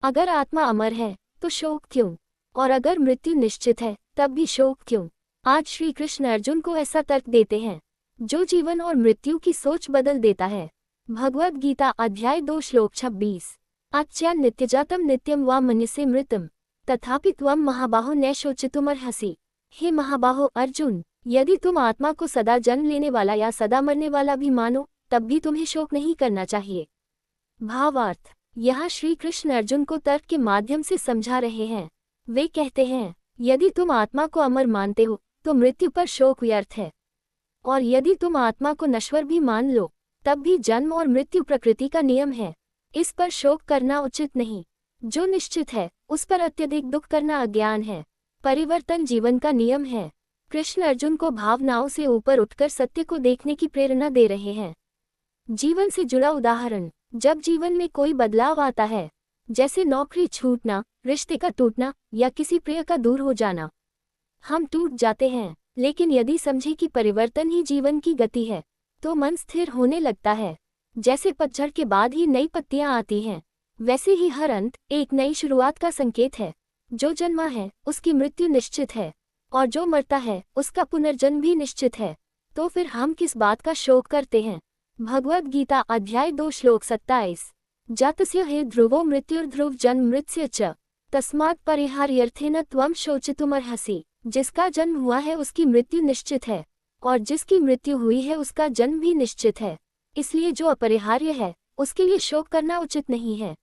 अगर आत्मा अमर है तो शोक क्यों, और अगर मृत्यु निश्चित है तब भी शोक क्यों। आज श्री कृष्ण अर्जुन को ऐसा तर्क देते हैं जो जीवन और मृत्यु की सोच बदल देता है। भगवद गीता अध्याय 2 श्लोक 26। आच्या नित्यजातम नित्यम वा मन्यसे मृतम तथापि त्वम महाबाहो न शोचितुमर्हसि। हे महाबाहो अर्जुन, यदि तुम आत्मा को सदा जन्म लेने वाला या सदा मरने वाला भी मानो तब भी तुम्हें शोक नहीं करना चाहिए। भावार्थ, यहाँ श्री कृष्ण अर्जुन को तर्क के माध्यम से समझा रहे हैं। वे कहते हैं, यदि तुम आत्मा को अमर मानते हो तो मृत्यु पर शोक व्यर्थ है, और यदि तुम आत्मा को नश्वर भी मान लो तब भी जन्म और मृत्यु प्रकृति का नियम है, इस पर शोक करना उचित नहीं। जो निश्चित है उस पर अत्यधिक दुख करना अज्ञान है। परिवर्तन जीवन का नियम है। कृष्ण अर्जुन को भावनाओं से ऊपर उठकर सत्य को देखने की प्रेरणा दे रहे हैं। जीवन से जुड़ा उदाहरण, जब जीवन में कोई बदलाव आता है, जैसे नौकरी छूटना, रिश्ते का टूटना या किसी प्रिय का दूर हो जाना, हम टूट जाते हैं। लेकिन यदि समझे कि परिवर्तन ही जीवन की गति है तो मन स्थिर होने लगता है। जैसे पतझड़ के बाद ही नई पत्तियां आती हैं, वैसे ही हर अंत एक नई शुरुआत का संकेत है। जो जन्मा है उसकी मृत्यु निश्चित है, और जो मरता है उसका पुनर्जन्म भी निश्चित है। तो फिर हम किस बात का शोक करते हैं। भगवद गीता अध्याय 2 श्लोक 27। जातस्य हे ध्रुवो मृत्युर्ध्रुव जन्म मृत्स्य च तस्मात् परिहार्यर्थेन त्वं शोचितुमर्हसि। जिसका जन्म हुआ है उसकी मृत्यु निश्चित है, और जिसकी मृत्यु हुई है उसका जन्म भी निश्चित है, इसलिए जो अपरिहार्य है उसके लिए शोक करना उचित नहीं है।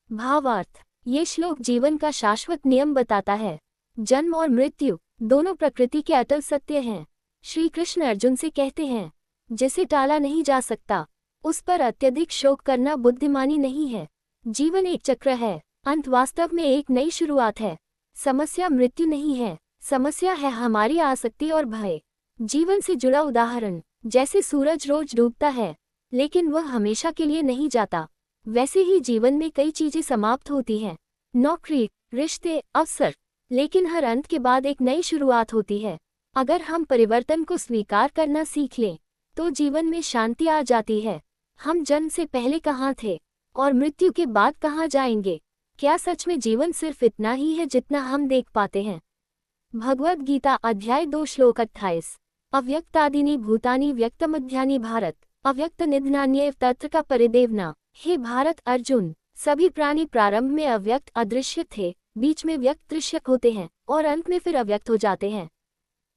भावार्थ, ये श्लोक जीवन का शाश्वत नियम बताता है। जन्म और मृत्यु दोनों प्रकृति के अटल सत्य हैं। श्री कृष्ण अर्जुन से कहते हैं, जिसे टाला नहीं जा सकता उस पर अत्यधिक शोक करना बुद्धिमानी नहीं है। जीवन एक चक्र है, अंत वास्तव में एक नई शुरुआत है। समस्या मृत्यु नहीं है, समस्या है हमारी आसक्ति और भय। जीवन से जुड़ा उदाहरण, जैसे सूरज रोज डूबता है लेकिन वह हमेशा के लिए नहीं जाता, वैसे ही जीवन में कई चीजें समाप्त होती हैं, नौकरी, रिश्ते, अवसर, लेकिन हर अंत के बाद एक नई शुरुआत होती है। अगर हम परिवर्तन को स्वीकार करना सीख लें तो जीवन में शांति आ जाती है। हम जन्म से पहले कहाँ थे और मृत्यु के बाद कहाँ जाएंगे? क्या सच में जीवन सिर्फ इतना ही है जितना हम देख पाते हैं? भगवद गीता अध्याय 2 श्लोक 28। अव्यक्तादीनि भूतानि व्यक्तमध्यानि भारत अव्यक्त निधनान्येव तत्र का परिदेवना। हे भारत अर्जुन, सभी प्राणी प्रारंभ में अव्यक्त अदृश्य थे, बीच में व्यक्त दृश्य होते हैं और अंत में फिर अव्यक्त हो जाते हैं।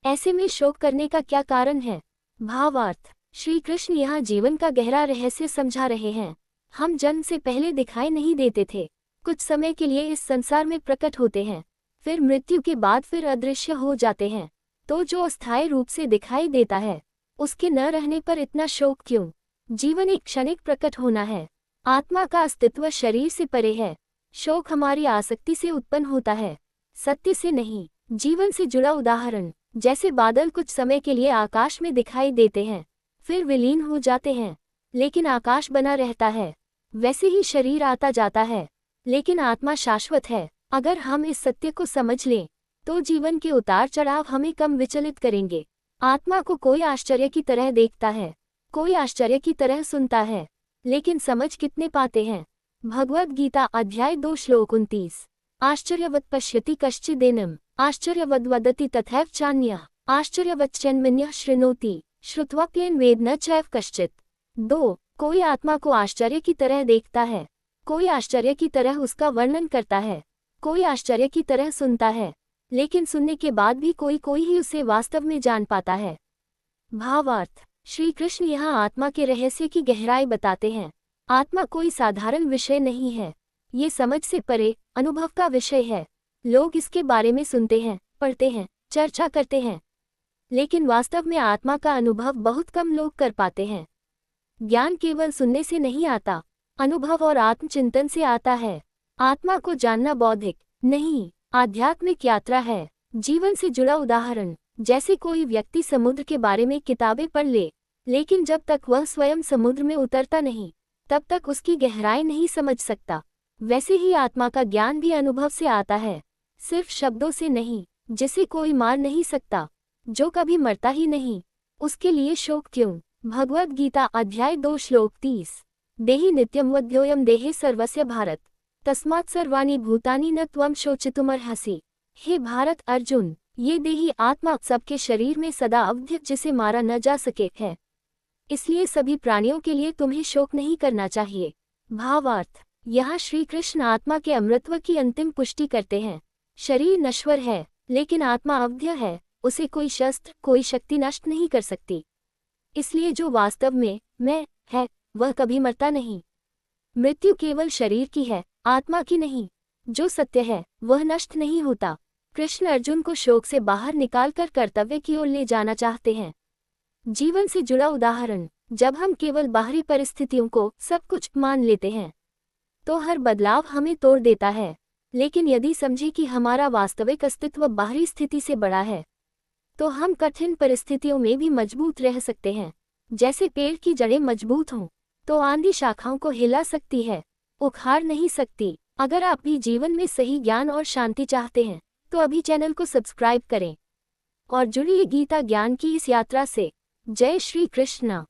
ऐसे में शोक करने का क्या कारण है? भावार्थ, श्री कृष्ण यहाँ जीवन का गहरा रहस्य समझा रहे हैं। हम जन्म से पहले दिखाई नहीं देते थे, कुछ समय के लिए इस संसार में प्रकट होते हैं, फिर मृत्यु के बाद फिर अदृश्य हो जाते हैं। तो जो अस्थायी रूप से दिखाई देता है उसके न रहने पर इतना शोक क्यों? जीवन एक क्षणिक प्रकट होना है। आत्मा का अस्तित्व शरीर से परे है। शोक हमारी आसक्ति से उत्पन्न होता है, सत्य से नहीं। जीवन से जुड़ा उदाहरण, जैसे बादल कुछ समय के लिए आकाश में दिखाई देते हैं फिर विलीन हो जाते हैं, लेकिन आकाश बना रहता है। वैसे ही शरीर आता जाता है, लेकिन आत्मा शाश्वत है। अगर हम इस सत्य को समझ लें तो जीवन के उतार चढ़ाव हमें कम विचलित करेंगे। आत्मा को कोई आश्चर्य की तरह देखता है, कोई आश्चर्य की तरह सुनता है, लेकिन समझ कितने पाते हैं? भगवद गीता अध्याय 2 श्लोक 29। आश्चर्यवत् पश्यति कश्चिदेनम् आश्चर्यवद् वदति तथैव चान्यः आश्चर्यवच्चैन्मन्यः शृणोति श्रुत्वाप्येन वेद न चैव कश्चित्। 2. कोई आत्मा को आश्चर्य की तरह देखता है, कोई आश्चर्य की तरह उसका वर्णन करता है, कोई आश्चर्य की तरह सुनता है, लेकिन सुनने के बाद भी कोई ही उसे वास्तव में जान पाता है। भावार्थ, श्री कृष्ण यहाँ आत्मा के रहस्य की गहराई बताते हैं। आत्मा कोई साधारण विषय नहीं है, ये समझ से परे अनुभव का विषय है। लोग इसके बारे में सुनते हैं, पढ़ते हैं, चर्चा करते हैं, लेकिन वास्तव में आत्मा का अनुभव बहुत कम लोग कर पाते हैं। ज्ञान केवल सुनने से नहीं आता, अनुभव और आत्मचिंतन से आता है। आत्मा को जानना बौद्धिक नहीं, आध्यात्मिक यात्रा है। जीवन से जुड़ा उदाहरण, जैसे कोई व्यक्ति समुद्र के बारे में किताबें पढ़ ले, लेकिन जब तक वह स्वयं समुद्र में उतरता नहीं तब तक उसकी गहराई नहीं समझ सकता। वैसे ही आत्मा का ज्ञान भी अनुभव से आता है, सिर्फ शब्दों से नहीं। जिसे कोई मार नहीं सकता, जो कभी मरता ही नहीं, उसके लिए शोक क्यों? भगवद गीता अध्याय 2 श्लोक 30। देहि नित्यम वध्योयम देहे सर्वस्य भारत तस्मात् सर्वाणि भूतानि न त्वं शोचितुमर्हसि। हे भारत अर्जुन, ये देही आत्मा सबके शरीर में सदा अवध्य जिसे मारा न जा सके है, इसलिए सभी प्राणियों के लिए तुम्हें शोक नहीं करना चाहिए। भावार्थ, यहाँ श्री कृष्ण आत्मा के अमृतत्व की अंतिम पुष्टि करते हैं। शरीर नश्वर है लेकिन आत्मा अवध्य है, उसे कोई शस्त्र कोई शक्ति नष्ट नहीं कर सकती। इसलिए जो वास्तव में मैं है वह कभी मरता नहीं। मृत्यु केवल शरीर की है, आत्मा की नहीं। जो सत्य है वह नष्ट नहीं होता। कृष्ण अर्जुन को शोक से बाहर निकालकर कर्तव्य की ओर ले जाना चाहते हैं। जीवन से जुड़ा उदाहरण, जब हम केवल बाहरी परिस्थितियों को सब कुछ मान लेते हैं तो हर बदलाव हमें तोड़ देता है। लेकिन यदि समझे कि हमारा वास्तविक अस्तित्व बाहरी स्थिति से बड़ा है तो हम कठिन परिस्थितियों में भी मजबूत रह सकते हैं। जैसे पेड़ की जड़ें मजबूत हों तो आंधी शाखाओं को हिला सकती है, उखाड़ नहीं सकती। अगर आप भी जीवन में सही ज्ञान और शांति चाहते हैं तो अभी चैनल को सब्सक्राइब करें और जुड़िए गीता ज्ञान की इस यात्रा से। जय श्री कृष्ण।